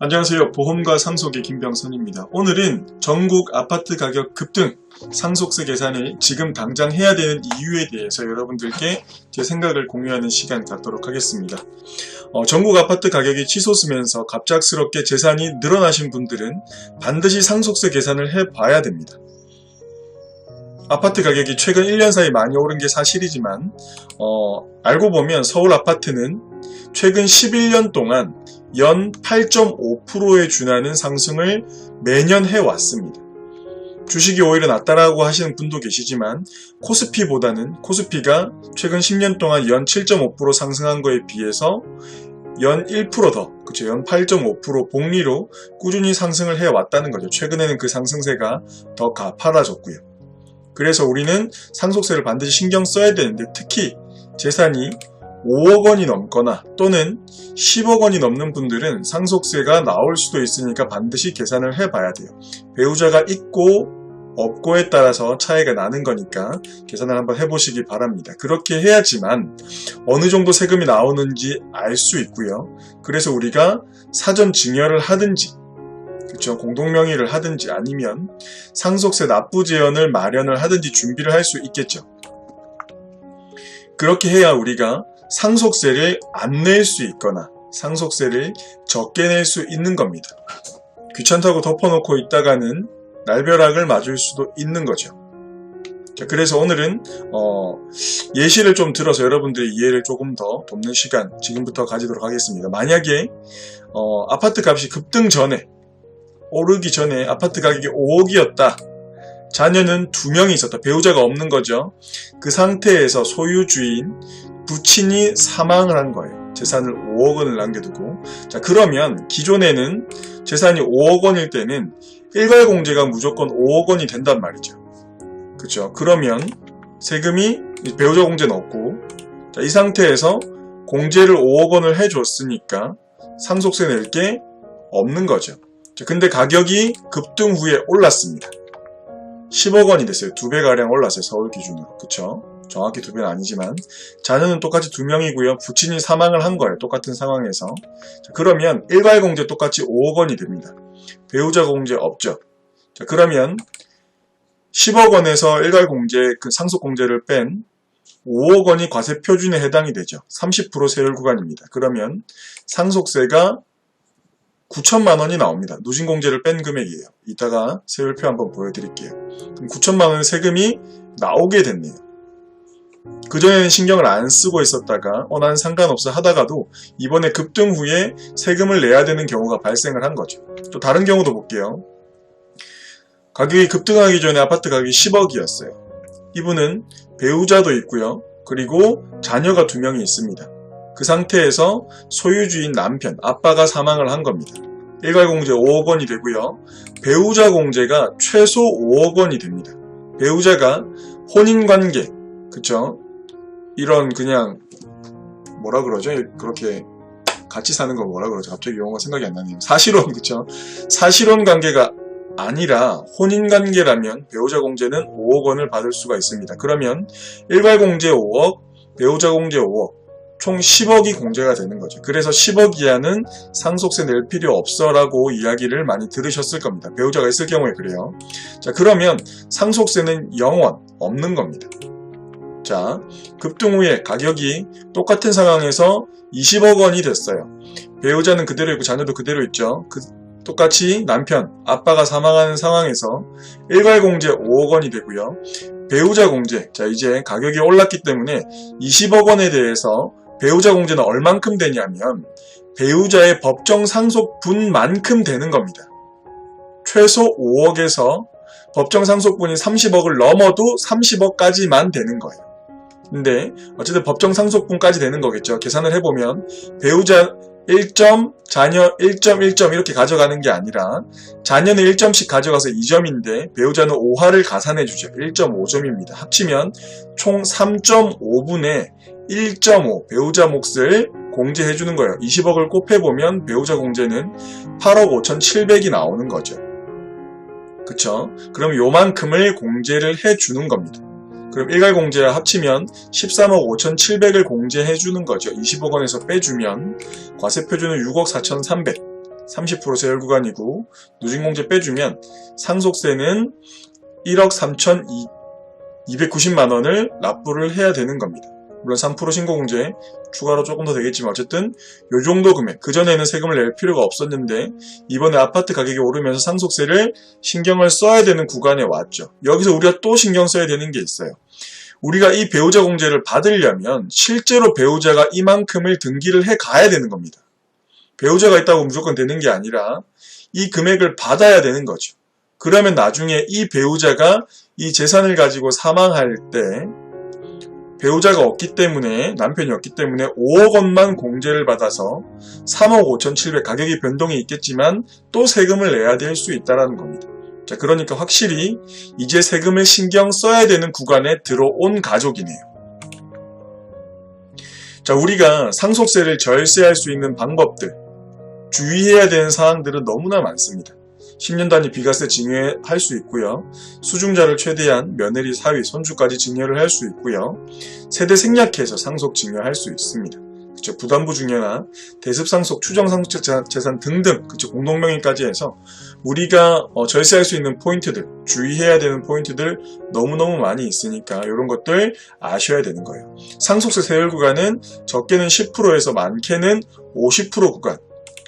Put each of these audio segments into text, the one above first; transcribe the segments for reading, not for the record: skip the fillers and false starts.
안녕하세요. 보험과 상속의 김병선입니다. 오늘은 전국 아파트 가격 급등, 상속세 계산을 지금 당장 해야 되는 이유에 대해서 여러분들께 제 생각을 공유하는 시간 갖도록 하겠습니다. 전국 아파트 가격이 치솟으면서 갑작스럽게 재산이 늘어나신 분들은 반드시 상속세 계산을 해봐야 됩니다. 아파트 가격이 최근 1년 사이 많이 오른 게 사실이지만 알고 보면 서울 아파트는 최근 11년 동안 연 8.5%에 준하는 상승을 매년 해왔습니다. 주식이 오히려 낮다라고 하시는 분도 계시지만 코스피가 최근 10년 동안 연 7.5% 상승한 거에 비해서 연 1% 더, 그쵸, 연 8.5% 복리로 꾸준히 상승을 해왔다는 거죠. 최근에는 그 상승세가 더 가파라졌고요. 그래서 우리는 상속세를 반드시 신경 써야 되는데, 특히 재산이 5억 원이 넘거나 또는 10억 원이 넘는 분들은 상속세가 나올 수도 있으니까 반드시 계산을 해봐야 돼요. 배우자가 있고 없고에 따라서 차이가 나는 거니까 계산을 한번 해보시기 바랍니다. 그렇게 해야지만 어느 정도 세금이 나오는지 알 수 있고요. 그래서 우리가 사전 증여를 하든지, 그렇죠, 공동명의를 하든지 아니면 상속세 납부 제한을 마련을 하든지 준비를 할 수 있겠죠. 그렇게 해야 우리가 상속세를 안 낼 수 있거나 상속세를 적게 낼 수 있는 겁니다. 귀찮다고 덮어놓고 있다가는 날벼락을 맞을 수도 있는 거죠. 자, 그래서 오늘은 예시를 좀 들어서 여러분들의 이해를 조금 더 돕는 시간 지금부터 가지도록 하겠습니다. 만약에 아파트 값이 급등 전에, 오르기 전에 아파트 가격이 5억이었다. 자녀는 2명이 있었다. 배우자가 없는 거죠. 그 상태에서 소유주인 부친이 사망을 한 거예요. 재산을 5억 원을 남겨두고. 자, 그러면 기존에는 재산이 5억 원일 때는 일괄공제가 무조건 5억 원이 된단 말이죠. 그렇죠? 그러면 세금이 배우자 공제는 없고, 자, 이 상태에서 공제를 5억 원을 해줬으니까 상속세 낼 게 없는 거죠. 자, 근데 가격이 급등 후에 올랐습니다. 10억 원이 됐어요. 2배가량 올랐어요. 서울 기준으로. 그쵸? 정확히 2배는 아니지만 자녀는 똑같이 2명이고요. 부친이 사망을 한 거예요. 똑같은 상황에서. 자, 그러면 일괄공제 똑같이 5억 원이 됩니다. 배우자 공제 없죠. 자, 그러면 10억 원에서 일괄공제, 그 상속공제를 뺀 5억 원이 과세표준에 해당이 되죠. 30% 세율 구간입니다. 그러면 상속세가 9천만 원이 나옵니다. 누진공제를 뺀 금액이에요. 이따가 세율표 한번 보여드릴게요. 그럼 9천만 원 세금이 나오게 됐네요. 그전에는 신경을 안 쓰고 있었다가 난 상관없어 하다가도 이번에 급등 후에 세금을 내야 되는 경우가 발생을 한 거죠. 또 다른 경우도 볼게요. 가격이 급등하기 전에 아파트 가격이 10억이었어요. 이분은 배우자도 있고요. 그리고 자녀가 2명이 있습니다. 그 상태에서 소유주인 남편, 아빠가 사망을 한 겁니다. 일괄공제 5억 원이 되고요. 배우자 공제가 최소 5억 원이 됩니다. 배우자가 혼인관계, 그쵸? 이런 그냥 뭐라 그러죠? 그렇게 같이 사는 거 뭐라 그러죠? 갑자기 용어가 생각이 안 나네요. 사실혼, 그쵸? 사실혼 관계가 아니라 혼인관계라면 배우자 공제는 5억 원을 받을 수가 있습니다. 그러면 일괄공제 5억, 배우자 공제 5억, 총 10억이 공제가 되는 거죠. 그래서 10억 이하는 상속세 낼 필요 없어 라고 이야기를 많이 들으셨을 겁니다. 배우자가 있을 경우에 그래요. 자, 그러면 상속세는 0원 없는 겁니다. 자, 급등 후에 가격이 똑같은 상황에서 20억 원이 됐어요. 배우자는 그대로 있고 자녀도 그대로 있죠. 똑같이 남편, 아빠가 사망하는 상황에서 일괄공제 5억 원이 되고요. 배우자 공제, 자, 이제 가격이 올랐기 때문에 20억 원에 대해서 배우자 공제는 얼만큼 되냐면 배우자의 법정 상속분만큼 되는 겁니다. 최소 5억에서 법정 상속분이 30억을 넘어도 30억까지만 되는 거예요. 근데 어쨌든 법정 상속분까지 되는 거겠죠. 계산을 해보면 배우자 1점, 자녀 1.1점 이렇게 가져가는 게 아니라 자녀는 1점씩 가져가서 2점인데 배우자는 5할을 가산해주죠. 1.5점입니다. 합치면 총 3.5분의 1.5 배우자 몫을 공제해주는 거예요. 20억을 곱해보면 배우자 공제는 8억 5,700이 나오는 거죠. 그쵸? 그럼 요만큼을 공제를 해주는 겁니다. 그럼 일괄공제와 합치면 13억 5,700을 공제해주는 거죠. 20억 원에서 빼주면 과세표준은 6억 4,300. 30% 세율 구간이고 누진공제 빼주면 상속세는 1억 3,290만원을 납부를 해야 되는 겁니다. 물론 3% 신고공제 추가로 조금 더 되겠지만 어쨌든 요 정도 금액, 그전에는 세금을 낼 필요가 없었는데 이번에 아파트 가격이 오르면서 상속세를 신경을 써야 되는 구간에 왔죠. 여기서 우리가 또 신경 써야 되는 게 있어요. 우리가 이 배우자 공제를 받으려면 실제로 배우자가 이만큼을 등기를 해 가야 되는 겁니다. 배우자가 있다고 무조건 되는 게 아니라 이 금액을 받아야 되는 거죠. 그러면 나중에 이 배우자가 이 재산을 가지고 사망할 때 배우자가 없기 때문에, 남편이 없기 때문에 5억 원만 공제를 받아서 3억 5,700 가격이 변동이 있겠지만 또 세금을 내야 될 수 있다는 겁니다. 자, 그러니까 확실히 이제 세금을 신경 써야 되는 구간에 들어온 가족이네요. 자, 우리가 상속세를 절세할 수 있는 방법들, 주의해야 되는 사항들은 너무나 많습니다. 10년 단위 비과세 증여할 수 있고요. 수중자를 최대한 며느리, 사위, 손주까지 증여를 할 수 있고요. 세대 생략해서 상속 증여할 수 있습니다. 그쵸? 부담부 증여나 대습상속, 추정상속 재산 등등, 그쵸? 공동명의까지 해서 우리가 절세할 수 있는 포인트들, 주의해야 되는 포인트들 너무너무 많이 있으니까 이런 것들 아셔야 되는 거예요. 상속세 세율 구간은 적게는 10%에서 많게는 50% 구간,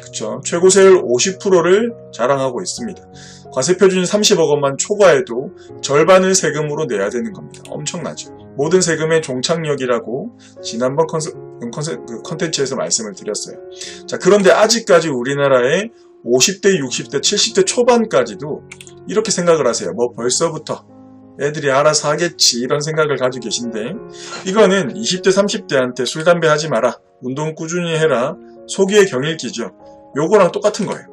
그쵸? 최고 세율 50%를 자랑하고 있습니다. 과세 표준이 30억 원만 초과해도 절반을 세금으로 내야 되는 겁니다. 엄청나죠? 모든 세금의 종착역이라고 지난번 컨텐츠에서 말씀을 드렸어요. 자, 그런데 아직까지 우리나라의 50대, 60대, 70대 초반까지도 이렇게 생각을 하세요. 뭐 벌써부터 애들이 알아서 하겠지 이런 생각을 가지고 계신데 이거는 20대, 30대한테 술, 담배 하지 마라, 운동 꾸준히 해라, 소기의 경읽기죠. 요거랑 똑같은 거예요.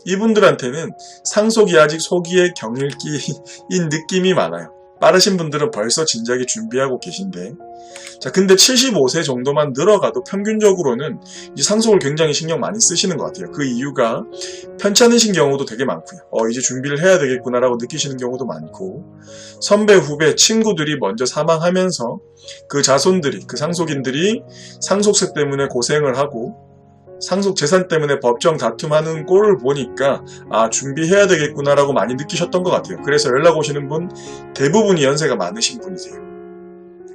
이분들한테는 상속이 아직 소기의 경읽기인 느낌이 많아요. 빠르신 분들은 벌써 진작에 준비하고 계신데, 자, 근데 75세 정도만 늘어가도 평균적으로는 이 상속을 굉장히 신경 많이 쓰시는 것 같아요. 그 이유가 편찮으신 경우도 되게 많고요. 이제 준비를 해야 되겠구나라고 느끼시는 경우도 많고, 선배, 후배, 친구들이 먼저 사망하면서 그 자손들이, 그 상속인들이 상속세 때문에 고생을 하고 상속 재산 때문에 법정 다툼하는 꼴을 보니까 준비해야 되겠구나라고 많이 느끼셨던 것 같아요. 그래서 연락 오시는 분 대부분이 연세가 많으신 분이세요.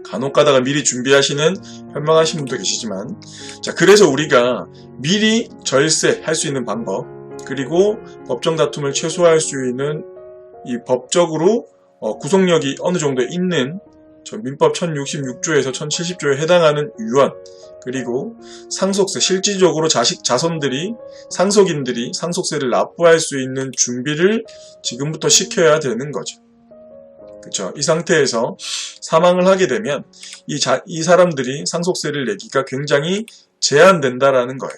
간혹 가다가 미리 준비하시는 현명하신 분도 계시지만, 자, 그래서 우리가 미리 절세할 수 있는 방법, 그리고 법정 다툼을 최소화할 수 있는 이 법적으로 구속력이 어느 정도 있는 민법 1066조에서 1070조에 해당하는 유언, 그리고 상속세, 실질적으로 자손들이, 상속인들이 상속세를 납부할 수 있는 준비를 지금부터 시켜야 되는 거죠. 그쵸? 이 상태에서 사망을 하게 되면 이 사람들이 상속세를 내기가 굉장히 제한된다라는 거예요.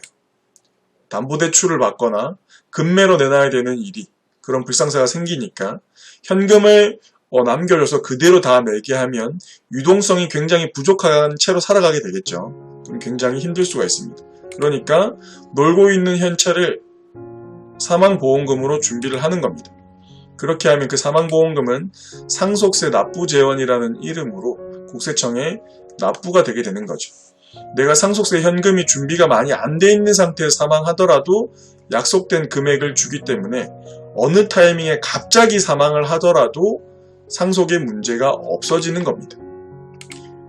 담보대출을 받거나 금매로 내놔야 되는 일이, 그런 불상사가 생기니까 현금을 남겨줘서 그대로 다 내게 하면 유동성이 굉장히 부족한 채로 살아가게 되겠죠. 그럼 굉장히 힘들 수가 있습니다. 그러니까 놀고 있는 현찰을 사망보험금으로 준비를 하는 겁니다. 그렇게 하면 그 사망보험금은 상속세 납부재원이라는 이름으로 국세청에 납부가 되게 되는 거죠. 내가 상속세 현금이 준비가 많이 안 돼 있는 상태에서 사망하더라도 약속된 금액을 주기 때문에 어느 타이밍에 갑자기 사망을 하더라도 상속의 문제가 없어지는 겁니다.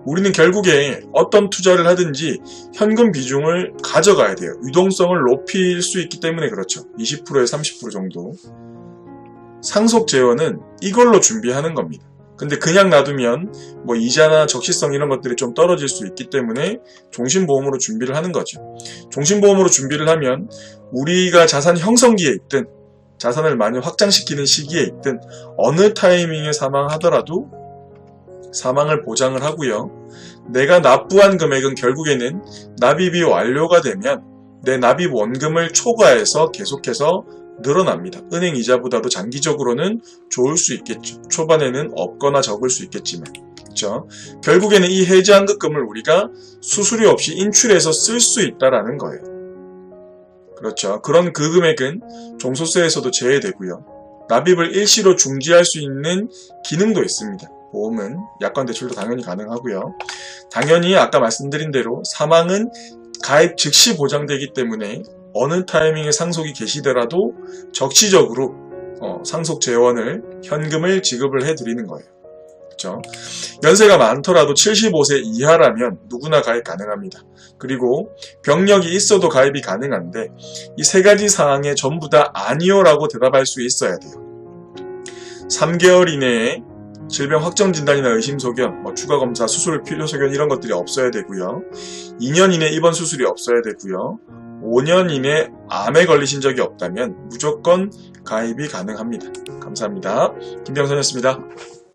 우리는 결국에 어떤 투자를 하든지 현금 비중을 가져가야 돼요. 유동성을 높일 수 있기 때문에 그렇죠. 20%에서 30% 정도. 상속 재원은 이걸로 준비하는 겁니다. 근데 그냥 놔두면 뭐 이자나 적시성 이런 것들이 좀 떨어질 수 있기 때문에 종신보험으로 준비를 하는 거죠. 종신보험으로 준비를 하면 우리가 자산 형성기에 있든 자산을 많이 확장시키는 시기에 있든 어느 타이밍에 사망하더라도 사망을 보장을 하고요. 내가 납부한 금액은 결국에는 납입이 완료가 되면 내 납입 원금을 초과해서 계속해서 늘어납니다. 은행 이자보다도 장기적으로는 좋을 수 있겠죠. 초반에는 없거나 적을 수 있겠지만, 그렇죠? 결국에는 이 해지환급금을 우리가 수수료 없이 인출해서 쓸 수 있다라는 거예요. 그렇죠. 그런 그 금액은 종소세에서도 제외되고요. 납입을 일시로 중지할 수 있는 기능도 있습니다. 보험은 약관 대출도 당연히 가능하고요. 당연히 아까 말씀드린 대로 사망은 가입 즉시 보장되기 때문에 어느 타이밍에 상속이 계시더라도 적시적으로 상속 재원을 현금을 지급을 해드리는 거예요. 그렇죠? 연세가 많더라도 75세 이하라면 누구나 가입 가능합니다. 그리고 병력이 있어도 가입이 가능한데 이 세 가지 사항에 전부 다 아니요라고 대답할 수 있어야 돼요. 3개월 이내에 질병 확정 진단이나 의심 소견, 추가 검사, 수술 필요 소견 이런 것들이 없어야 되고요. 2년 이내 입원 수술이 없어야 되고요. 5년 이내 암에 걸리신 적이 없다면 무조건 가입이 가능합니다. 감사합니다. 김병선이었습니다.